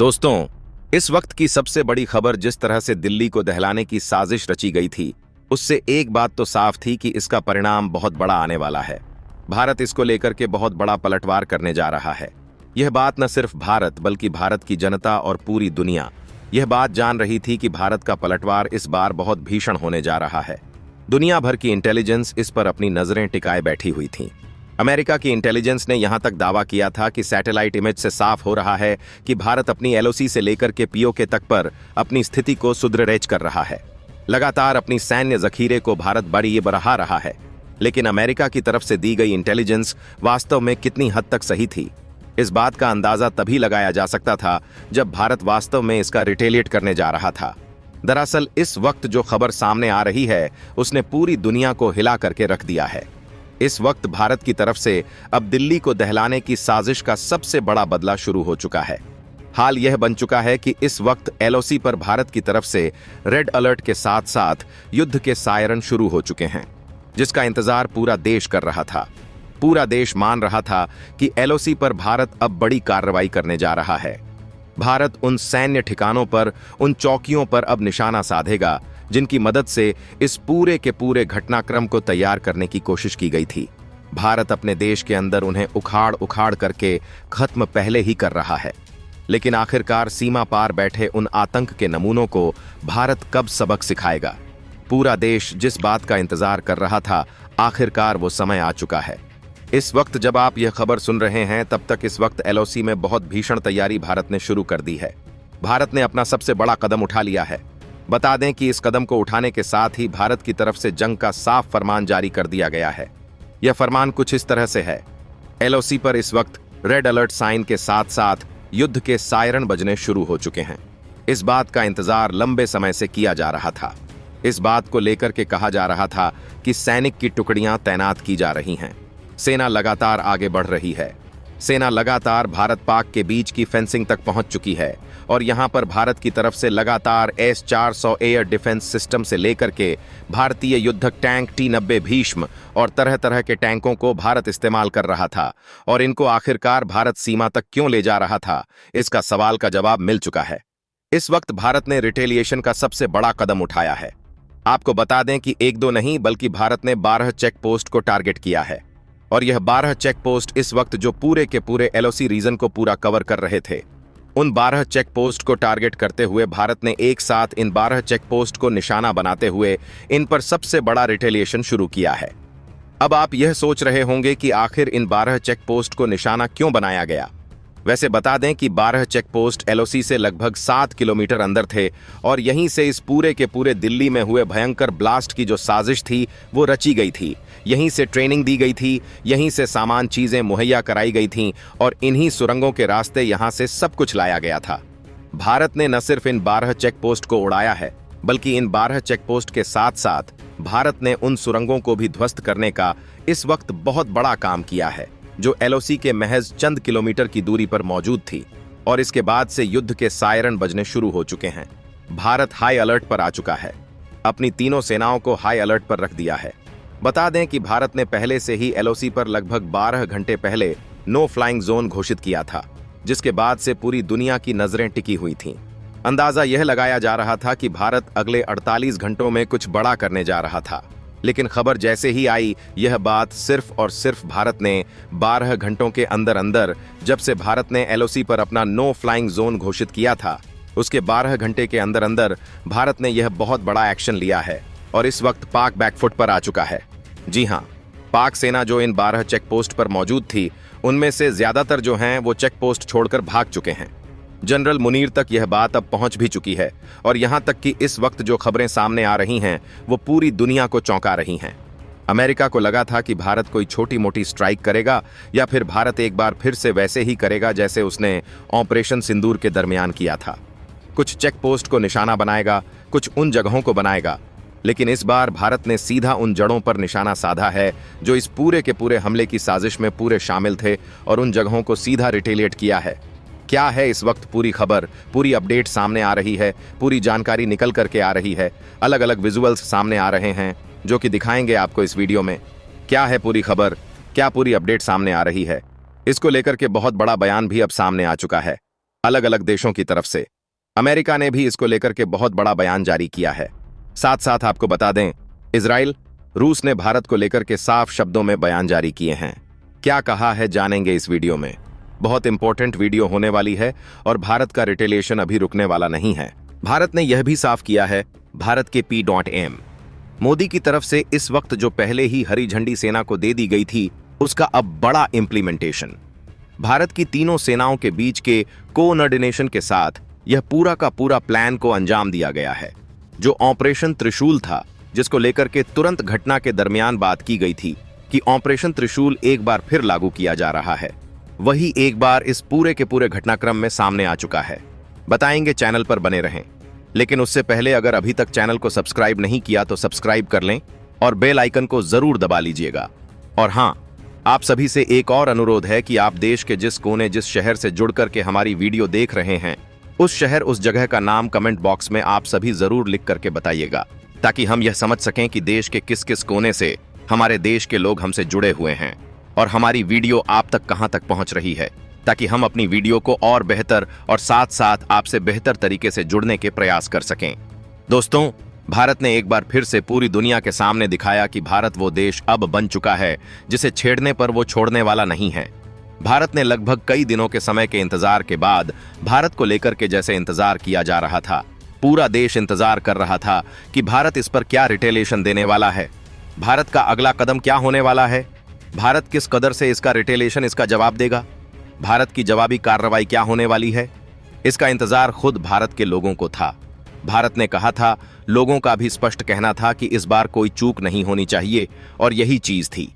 दोस्तों, इस वक्त की सबसे बड़ी खबर जिस तरह से दिल्ली को दहलाने की साजिश रची गई थी, उससे एक बात तो साफ थी कि इसका परिणाम बहुत बड़ा आने वाला है। भारत इसको लेकर के बहुत बड़ा पलटवार करने जा रहा है। यह बात न सिर्फ भारत बल्कि भारत की जनता और पूरी दुनिया यह बात जान रही थी कि भारत का पलटवार इस बार बहुत भीषण होने जा रहा है। दुनिया भर की इंटेलिजेंस इस पर अपनी नजरें टिकाए बैठी हुई थी। अमेरिका की इंटेलिजेंस ने यहां तक दावा किया था कि सैटेलाइट इमेज से साफ हो रहा है कि भारत अपनी एलओसी से लेकर के पीओके तक पर अपनी स्थिति को सुदृढ़ कर रहा है। लगातार अपनी सैन्य जखीरे को भारत बढ़ा रहा है। लेकिन अमेरिका की तरफ से दी गई इंटेलिजेंस वास्तव में कितनी हद तक सही थी, इस बात का अंदाजा तभी लगाया जा सकता था जब भारत वास्तव में इसका रिटेलिएट करने जा रहा था। दरअसल इस वक्त जो खबर सामने आ रही है उसने पूरी दुनिया को हिला करके रख दिया है। इस वक्त भारत की तरफ से अब दिल्ली को दहलाने की साजिश का सबसे बड़ा बदला शुरू हो चुका है। हाल यह बन चुका है कि इस वक्त एलओसी पर भारत की तरफ से रेड अलर्ट के साथ साथ युद्ध के सायरन शुरू हो चुके हैं, जिसका इंतजार पूरा देश कर रहा था। पूरा देश मान रहा था कि एलओसी पर भारत अब बड़ी कार्रवाई करने जा रहा है। भारत उन सैन्य ठिकानों पर, उन चौकियों पर अब निशाना साधेगा जिनकी मदद से इस पूरे के पूरे घटनाक्रम को तैयार करने की कोशिश की गई थी। भारत अपने देश के अंदर उन्हें उखाड़ उखाड़ करके खत्म पहले ही कर रहा है। लेकिन आखिरकार सीमा पार बैठे उन आतंक के नमूनों को भारत कब सबक सिखाएगा? पूरा देश जिस बात का इंतजार कर रहा था, आखिरकार वो समय आ चुका है। इस वक्त जब आप यह खबर सुन रहे हैं, तब तक इस वक्त एलओसी में बहुत भीषण तैयारी भारत ने शुरू कर दी है। भारत ने अपना सबसे बड़ा कदम उठा लिया है। बता दें कि इस कदम को उठाने के साथ ही भारत की तरफ से जंग का साफ फरमान जारी कर दिया गया है। यह फरमान कुछ इस तरह से है। एलओसी पर इस वक्त रेड अलर्ट साइन के साथ साथ युद्ध के सायरन बजने शुरू हो चुके हैं। इस बात का इंतजार लंबे समय से किया जा रहा था। इस बात को लेकर के कहा जा रहा था कि सैनिक की टुकड़ियां तैनात की जा रही हैं। सेना लगातार आगे बढ़ रही है। सेना लगातार भारत पाक के बीच की फेंसिंग तक पहुंच चुकी है और यहां पर भारत की तरफ से लगातार S-400 एयर डिफेंस सिस्टम से लेकर के भारतीय युद्धक टैंक T-90 भीष्म और तरह तरह के टैंकों को भारत इस्तेमाल कर रहा था। और इनको आखिरकार भारत सीमा तक क्यों ले जा रहा था, इसका सवाल का जवाब मिल चुका है। इस वक्त भारत ने रिटेलिएशन का सबसे बड़ा कदम उठाया है। आपको बता दें कि एक दो नहीं बल्कि भारत ने 12 चेक पोस्ट को टारगेट किया है। और यह 12 चेक पोस्ट इस वक्त जो पूरे के पूरे एलओसी रीजन को पूरा कवर कर रहे थे, उन 12 चेक पोस्ट को टारगेट करते हुए भारत ने एक साथ इन 12 चेक पोस्ट को निशाना बनाते हुए इन पर सबसे बड़ा रिटेलिएशन शुरू किया है। अब आप यह सोच रहे होंगे कि आखिर इन 12 चेक पोस्ट को निशाना क्यों बनाया गया। वैसे बता दें कि 12 चेक पोस्ट एलओसी से लगभग 7 किलोमीटर अंदर थे और यहीं से इस पूरे के पूरे दिल्ली में हुए भयंकर ब्लास्ट की जो साजिश थी वो रची गई थी। यहीं से ट्रेनिंग दी गई थी, यहीं से सामान चीजें मुहैया कराई गई थीं और इन्हीं सुरंगों के रास्ते यहां से सब कुछ लाया गया था। भारत ने न सिर्फ इन 12 चेक पोस्ट को उड़ाया है, बल्कि इन 12 चेक पोस्ट के साथ साथ भारत ने उन सुरंगों को भी ध्वस्त करने का इस वक्त बहुत बड़ा काम किया है, जो एलओसी के महज चंद किलोमीटर की दूरी पर मौजूद थी। और इसके बाद से युद्ध के सायरन बजने शुरू हो चुके हैं। भारत हाई अलर्ट पर आ चुका है। अपनी तीनों सेनाओं को हाई अलर्ट पर रख दिया है। बता दें कि भारत ने पहले से ही एलओसी पर लगभग 12 घंटे पहले नो फ्लाइंग जोन घोषित किया था, जिसके बाद से पूरी दुनिया की नजरें टिकी हुई थीं। अंदाजा यह लगाया जा रहा था कि भारत अगले 48 घंटों में कुछ बड़ा करने जा रहा था। लेकिन खबर जैसे ही आई, यह बात सिर्फ और सिर्फ भारत ने 12 घंटों के अंदर अंदर, जब से भारत ने एलओसी पर अपना नो फ्लाइंग जोन घोषित किया था, उसके 12 घंटे के अंदर अंदर भारत ने यह बहुत बड़ा एक्शन लिया है और इस वक्त पाक बैकफुट पर आ चुका है। जी हां, पाक सेना जो इन 12 चेक पोस्ट पर मौजूद थी, उनमें से ज्यादातर जो हैं वो चेक पोस्ट छोड़कर भाग चुके हैं। जनरल मुनीर तक यह बात अब पहुंच भी चुकी है और यहां तक कि इस वक्त जो खबरें सामने आ रही हैं वो पूरी दुनिया को चौंका रही हैं। अमेरिका को लगा था कि भारत कोई छोटी मोटी स्ट्राइक करेगा या फिर भारत एक बार फिर से वैसे ही करेगा जैसे उसने ऑपरेशन सिंदूर के दरमियान किया था। कुछ चेक पोस्ट को निशाना बनाएगा, कुछ उन जगहों को बनाएगा। लेकिन इस बार भारत ने सीधा उन जड़ों पर निशाना साधा है जो इस पूरे के पूरे हमले की साजिश में पूरे शामिल थे और उन जगहों को सीधा रिटेलिएट किया है। क्या है इस वक्त पूरी खबर, पूरी अपडेट सामने आ रही है, पूरी जानकारी निकल करके आ रही है, अलग अलग विजुअल्स सामने आ रहे हैं जो कि दिखाएंगे आपको इस वीडियो में। क्या है पूरी खबर, क्या पूरी अपडेट सामने आ रही है, इसको लेकर के बहुत बड़ा बयान भी अब सामने आ चुका है। अलग अलग देशों की तरफ से। अमेरिका ने भी इसको लेकर के बहुत बड़ा बयान जारी किया है। साथ साथ आपको बता दें, इजराइल, रूस ने भारत को लेकर के साफ शब्दों में बयान जारी किए हैं। क्या कहा है जानेंगे इस वीडियो में। बहुत इंपॉर्टेंट वीडियो होने वाली है और भारत का रिटेलिएशन अभी रुकने वाला नहीं है। भारत ने यह भी साफ किया है, भारत के P.M मोदी की तरफ से इस वक्त जो पहले ही हरी झंडी सेना को दे दी गई थी, उसका अब बड़ा इंप्लीमेंटेशन। भारत की तीनों सेनाओं के बीच के कोऑर्डिनेशन के साथ यह पूरा का पूरा प्लान को अंजाम दिया गया है। जो ऑपरेशन त्रिशूल था, जिसको लेकर के तुरंत घटना के दरमियान बात की गई थी कि ऑपरेशन त्रिशूल एक बार फिर लागू किया जा रहा है, वही एक बार इस पूरे के पूरे घटनाक्रम में सामने आ चुका है। बताएंगे, चैनल पर बने रहें। लेकिन उससे पहले अगर अभी तक चैनल को सब्सक्राइब नहीं किया तो सब्सक्राइब कर लें और बेल आइकन को जरूर दबा लीजिएगा। और हाँ, आप सभी से एक और अनुरोध है कि आप देश के जिस कोने, जिस शहर से जुड़ करके हमारी वीडियो देख रहे हैं, उस शहर, उस जगह का नाम कमेंट बॉक्स में आप सभी जरूर लिख करके बताइएगा, ताकि हम यह समझ सकें कि देश के किस किस कोने से हमारे देश के लोग हमसे जुड़े हुए हैं और हमारी वीडियो आप तक कहां तक पहुंच रही है, ताकि हम अपनी वीडियो को और बेहतर और साथ साथ आपसे बेहतर तरीके से जुड़ने के प्रयास कर सकें। दोस्तों, भारत ने एक बार फिर से पूरी दुनिया के सामने दिखाया कि भारत वो देश अब बन चुका है जिसे छेड़ने पर वो छोड़ने वाला नहीं है। भारत ने लगभग कई दिनों के समय के इंतजार के बाद भारत को लेकर के जैसे इंतजार किया जा रहा था, पूरा देश इंतजार कर रहा था कि भारत इस पर क्या रिटेलिएशन देने वाला है, भारत का अगला कदम क्या होने वाला है, भारत किस कदर से इसका रिटेलिएशन, इसका जवाब देगा, भारत की जवाबी कार्रवाई क्या होने वाली है। इसका इंतजार खुद भारत के लोगों को था। भारत ने कहा था, लोगों का भी स्पष्ट कहना था कि इस बार कोई चूक नहीं होनी चाहिए, और यही चीज थी।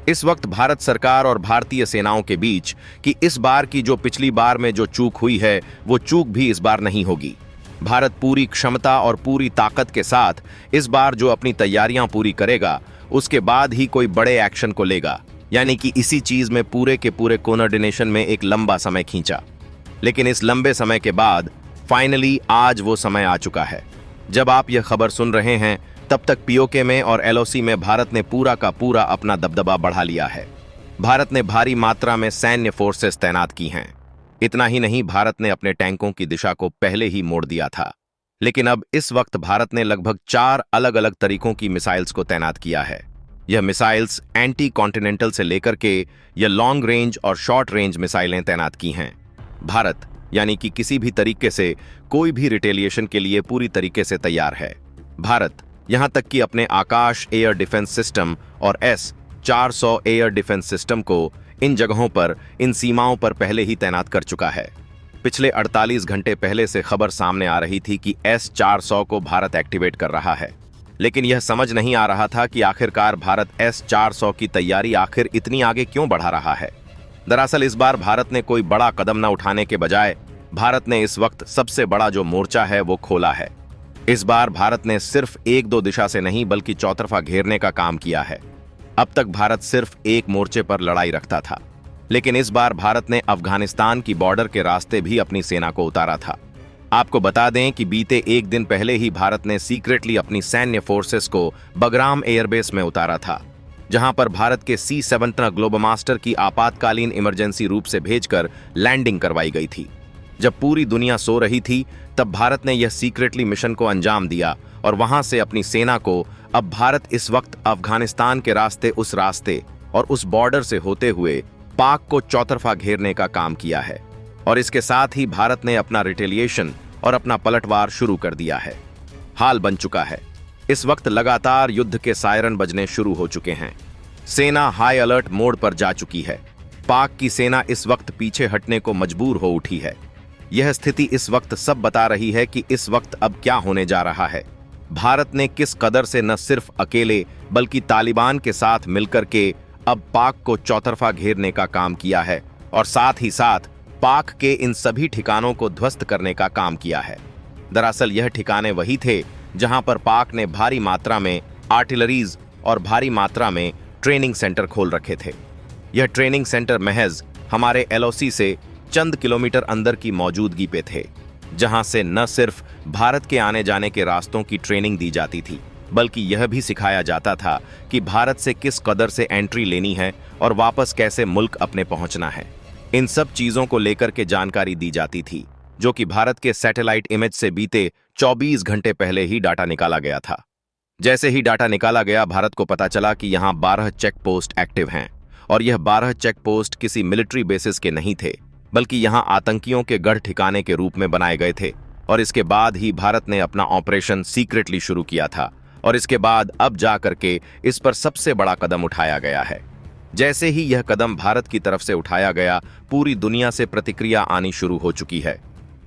इस वक्त भारत सरकार और भारतीय सेनाओं के बीच कि इस बार की जो पिछली बार में जो चूक हुई है, वो चूक भी इस बार नहीं होगी। भारत पूरी क्षमता और पूरी ताकत के साथ इस बार जो अपनी तैयारियां पूरी करेगा, उसके बाद ही कोई बड़े एक्शन को लेगा। यानी कि इसी चीज में पूरे के पूरे कोऑर्डिनेशन में एक लंबा समय खींचा। लेकिन इस लंबे समय के बाद फाइनली आज वो समय आ चुका है। जब आप यह खबर सुन रहे हैं, तब तक पीओके में और एलओसी में भारत ने पूरा का पूरा अपना दबदबा बढ़ा लिया है। भारत ने भारी मात्रा में सैन्य फोर्सेस तैनात की हैं। इतना ही नहीं, भारत ने अपने टैंकों की दिशा को पहले ही मोड़ दिया था। लेकिन अब इस वक्त भारत ने लगभग 4 अलग अलग तरीकों की मिसाइल्स को तैनात किया है। यह मिसाइल्स एंटी कॉन्टिनेंटल से लेकर के यह लॉन्ग रेंज और शॉर्ट रेंज मिसाइलें तैनात की हैं। भारत यानी कि किसी भी तरीके से कोई भी रिटेलिएशन के लिए पूरी तरीके से तैयार है। भारत यहां तक कि अपने आकाश एयर डिफेंस सिस्टम और S-400 एयर डिफेंस सिस्टम को इन जगहों पर, इन सीमाओं पर पहले ही तैनात कर चुका है। पिछले 48 घंटे पहले से खबर सामने आ रही थी कि S-400 को भारत एक्टिवेट कर रहा है। लेकिन यह समझ नहीं आ रहा था कि आखिरकार भारत S-400 की तैयारी आखिर इतनी आगे क्यों बढ़ा रहा है। दरअसल इस बार भारत ने कोई बड़ा कदम न उठाने के बजाय भारत ने इस वक्त सबसे बड़ा जो मोर्चा है वो खोला है। इस बार भारत ने सिर्फ 1-2 दिशा से नहीं बल्कि चौतरफा घेरने का काम किया है। अब तक भारत सिर्फ एक मोर्चे पर लड़ाई रखता था, लेकिन इस बार भारत ने अफगानिस्तान की बॉर्डर के रास्ते भी अपनी सेना को उतारा था। आपको बता दें कि बीते एक दिन पहले ही भारत ने सीक्रेटली अपनी सैन्य फोर्सेस को बगराम एयरबेस में उतारा था, जहां पर भारत के C-17 ग्लोबमास्टर की आपातकालीन इमरजेंसी रूप से भेजकर लैंडिंग करवाई गई थी। जब पूरी दुनिया सो रही थी, तब भारत ने यह सीक्रेटली मिशन को अंजाम दिया और वहां से अपनी सेना को अब भारत इस वक्त अफगानिस्तान के रास्ते, उस रास्ते और उस बॉर्डर से होते हुए पाक को चौतरफा घेरने का काम किया है। और इसके साथ ही भारत ने अपना रिटेलिएशन और अपना पलटवार शुरू कर दिया है। हाल बन चुका है। इस वक्त लगातार युद्ध के सायरन बजने शुरू हो चुके हैं। सेना हाई अलर्ट मोड पर जा चुकी है। पाक की सेना इस वक्त पीछे हटने को मजबूर हो उठी है। यह स्थिति इस वक्त सब बता रही है कि इस वक्त अब क्या होने जा रहा है। भारत ने किस कदर से न सिर्फ अकेले बल्कि तालिबान के साथ मिलकर के अब पाक को चौतरफा घेरने का काम किया है और साथ ही साथ पाक के इन सभी ठिकानों को ध्वस्त करने का काम किया है। दरअसल यह ठिकाने वही थे जहां पर पाक ने भारी मात्रा में आर्टिलरीज और भारी मात्रा में ट्रेनिंग सेंटर खोल रखे थे। यह ट्रेनिंग सेंटर महज हमारे एलओसी से चंद किलोमीटर अंदर की मौजूदगी पे थे, जहां से न सिर्फ भारत के आने जाने के रास्तों की ट्रेनिंग दी जाती थी, बल्कि यह भी सिखाया जाता था कि भारत से किस कदर से एंट्री लेनी है और वापस कैसे मुल्क अपने पहुंचना है। इन सब चीजों को लेकर के जानकारी दी जाती थी, जो कि भारत के सैटेलाइट इमेज से बीते 24 घंटे पहले ही डाटा निकाला गया था। जैसे ही डाटा निकाला गया, भारत को पता चला कि यहाँ 12 चेक पोस्ट एक्टिव हैं, और यह 12 चेक पोस्ट किसी मिलिट्री बेसिस के नहीं थे, बल्कि यहाँ आतंकियों के गढ़ ठिकाने के रूप में बनाए गए थे। और इसके बाद ही भारत ने अपना ऑपरेशन सीक्रेटली शुरू किया था, और इसके बाद अब जा करके इस पर सबसे बड़ा कदम उठाया गया है। जैसे ही यह कदम भारत की तरफ से उठाया गया, पूरी दुनिया से प्रतिक्रिया आनी शुरू हो चुकी है।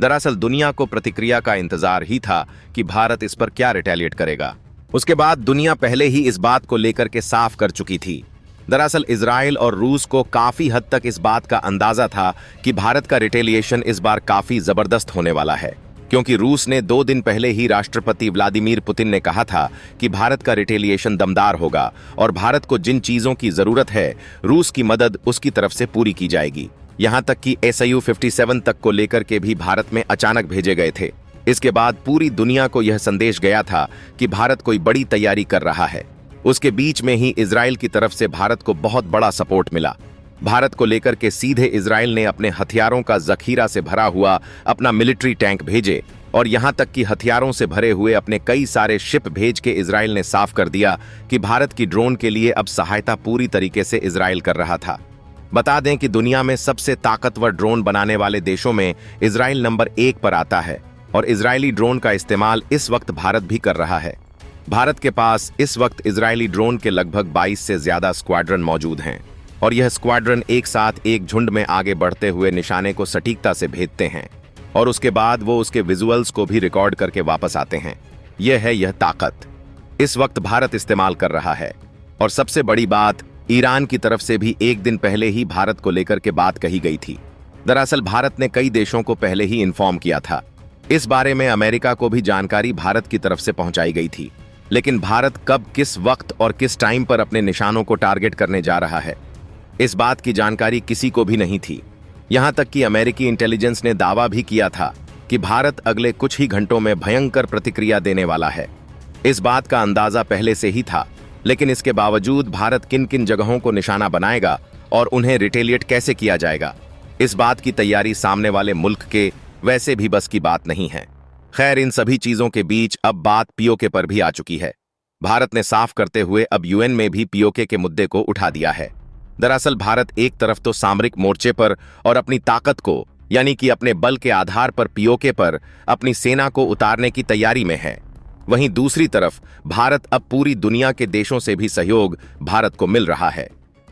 दरअसल दुनिया को प्रतिक्रिया का इंतजार ही था कि भारत इस पर क्या रिटेलिएट करेगा। उसके बाद दुनिया पहले ही इस बात को लेकर के साफ कर चुकी थी। दरअसल इजराइल और रूस को काफी हद तक इस बात का अंदाजा था कि भारत का रिटेलिएशन इस बार काफी जबरदस्त होने वाला है, क्योंकि रूस ने 2 दिन पहले ही राष्ट्रपति व्लादिमीर पुतिन ने कहा था कि भारत का रिटेलिएशन दमदार होगा और भारत को जिन चीजों की जरूरत है, रूस की मदद उसकी तरफ से पूरी की जाएगी। यहां तक कि Su-57 तक को लेकर के भी भारत में अचानक भेजे गए थे। इसके बाद पूरी दुनिया को यह संदेश गया था कि भारत कोई बड़ी तैयारी कर रहा है। उसके बीच में ही इजराइल की तरफ से भारत को बहुत बड़ा सपोर्ट मिला। भारत को लेकर के सीधे इजराइल ने अपने हथियारों का जखीरा से भरा हुआ अपना मिलिट्री टैंक भेजे, और यहां तक कि हथियारों से भरे हुए अपने कई सारे शिप भेज के इजराइल ने साफ कर दिया कि भारत की ड्रोन के लिए अब सहायता पूरी तरीके से इजराइल कर रहा था। बता दें कि दुनिया में सबसे ताकतवर ड्रोन बनाने वाले देशों में इजराइल नंबर 1 पर आता है, और इजरायली ड्रोन का इस्तेमाल इस वक्त भारत भी कर रहा है। भारत के पास इस वक्त इजरायली ड्रोन के लगभग 22 से ज्यादा स्क्वाड्रन मौजूद हैं, और यह स्क्वाड्रन एक साथ एक झुंड में आगे बढ़ते हुए निशाने को सटीकता से भेजते हैं, और उसके बाद वो उसके विजुअल्स को भी रिकॉर्ड करके वापस आते हैं। यह ताकत इस वक्त भारत इस्तेमाल कर रहा है। और सबसे बड़ी बात, ईरान की तरफ से भी 1 दिन पहले ही भारत को लेकर के बात कही गई थी। दरअसल भारत ने कई देशों को पहले ही इन्फॉर्म किया था। इस बारे में अमेरिका को भी जानकारी भारत की तरफ से पहुंचाई गई थी, लेकिन भारत कब, किस वक्त और किस टाइम पर अपने निशानों को टारगेट करने जा रहा है, इस बात की जानकारी किसी को भी नहीं थी। यहां तक कि अमेरिकी इंटेलिजेंस ने दावा भी किया था कि भारत अगले कुछ ही घंटों में भयंकर प्रतिक्रिया देने वाला है। इस बात का अंदाजा पहले से ही था, लेकिन इसके बावजूद भारत किन किन जगहों को निशाना बनाएगा और उन्हें रिटेलिएट कैसे किया जाएगा, इस बात की तैयारी सामने वाले मुल्क के वैसे भी बस की बात नहीं है। खैर, इन सभी चीजों के बीच अब बात पीओके पर भी आ चुकी है। भारत ने साफ करते हुए अब यूएन में भी पीओके के मुद्दे को उठा दिया है। दरअसल भारत एक तरफ तो सामरिक मोर्चे पर और अपनी ताकत को, यानी कि अपने बल के आधार पर पीओके पर अपनी सेना को उतारने की तैयारी में है, वहीं दूसरी तरफ भारत अब पूरी दुनिया के देशों से भी सहयोग भारत को मिल रहा है।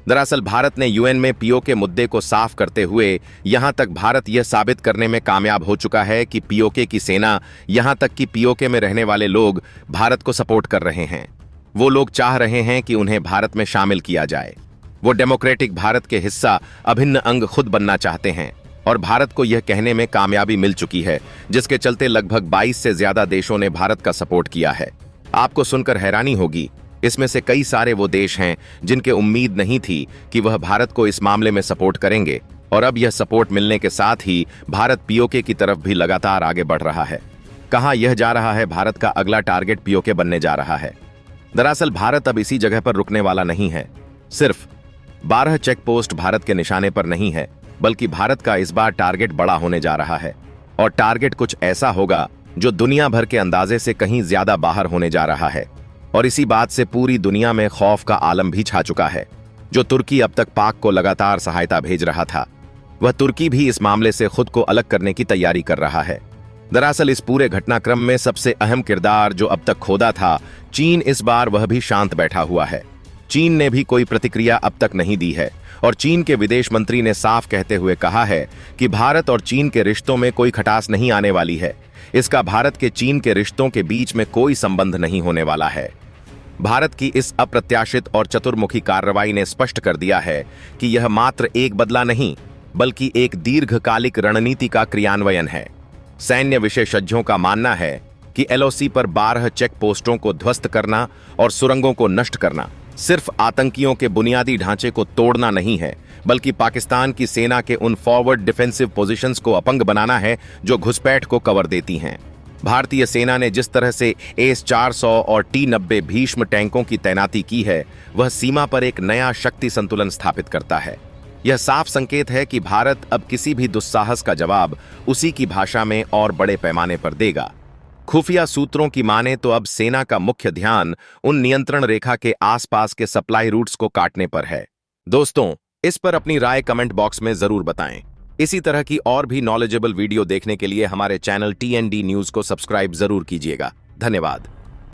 दरअसल भारत ने यूएन में पीओके मुद्दे को साफ करते हुए यहां तक भारत यह साबित करने में कामयाब हो चुका है कि पीओके की सेना, यहां तक कि पीओके में रहने वाले लोग भारत को सपोर्ट कर रहे हैं। वो लोग चाह रहे हैं कि उन्हें भारत में शामिल किया जाए। वो डेमोक्रेटिक भारत के हिस्सा, अभिन्न अंग खुद बनना चाहते हैं, और भारत को यह कहने में कामयाबी मिल चुकी है, जिसके चलते लगभग 22 से ज्यादा देशों ने भारत का सपोर्ट किया है। आपको सुनकर हैरानी होगी, इसमें से कई सारे वो देश हैं जिनके उम्मीद नहीं थी कि वह भारत को इस मामले में सपोर्ट करेंगे, और अब यह सपोर्ट मिलने के साथ ही भारत पीओके की तरफ भी लगातार आगे बढ़ रहा है। कहां यह जा रहा है, भारत का अगला टारगेट पीओके बनने जा रहा है। दरअसल भारत अब इसी जगह पर रुकने वाला नहीं है। सिर्फ 12 चेक पोस्ट भारत के निशाने पर नहीं है, बल्कि भारत का इस बार टारगेट बड़ा होने जा रहा है, और टारगेट कुछ ऐसा होगा जो दुनिया भर के अंदाजे से कहीं ज्यादा बाहर होने जा रहा है। और इसी बात से पूरी दुनिया में खौफ का आलम भी छा चुका है। जो तुर्की अब तक पाक को लगातार सहायता भेज रहा था, वह तुर्की भी इस मामले से खुद को अलग करने की तैयारी कर रहा है। दरअसल इस पूरे घटनाक्रम में सबसे अहम किरदार जो अब तक खोदा था, चीन, इस बार वह भी शांत बैठा हुआ है। चीन ने भी कोई प्रतिक्रिया अब तक नहीं दी है, और चीन के विदेश मंत्री ने साफ कहते हुए कहा है कि भारत और चीन के रिश्तों में कोई खटास नहीं आने वाली है। इसका भारत के चीन के रिश्तों के बीच में कोई संबंध नहीं होने वाला है। भारत की इस अप्रत्याशित और चतुर्मुखी कार्रवाई ने स्पष्ट कर दिया है कि यह मात्र एक बदला नहीं, बल्कि एक दीर्घकालिक रणनीति का क्रियान्वयन है। सैन्य विशेषज्ञों का मानना है कि एलओसी पर 12 चेक पोस्टों को ध्वस्त करना और सुरंगों को नष्ट करना सिर्फ आतंकियों के बुनियादी ढांचे को तोड़ना नहीं है, बल्कि पाकिस्तान की सेना के उन फॉरवर्ड डिफेंसिव पोजीशंस को अपंग बनाना है जो घुसपैठ को कवर देती हैं। भारतीय सेना ने जिस तरह से AS-400 और T-90 भीष्म टैंकों की तैनाती की है, वह सीमा पर एक नया शक्ति संतुलन स्थापित करता है। यह साफ संकेत है कि भारत अब किसी भी दुस्साहस का जवाब उसी की भाषा में और बड़े पैमाने पर देगा। खुफिया सूत्रों की माने तो अब सेना का मुख्य ध्यान उन नियंत्रण रेखा के आसपास के सप्लाई रूट्स को काटने पर है। दोस्तों, इस पर अपनी राय कमेंट बॉक्स में जरूर बताएं। इसी तरह की और भी नॉलेजेबल वीडियो देखने के लिए हमारे चैनल TND न्यूज को सब्सक्राइब जरूर कीजिएगा। धन्यवाद।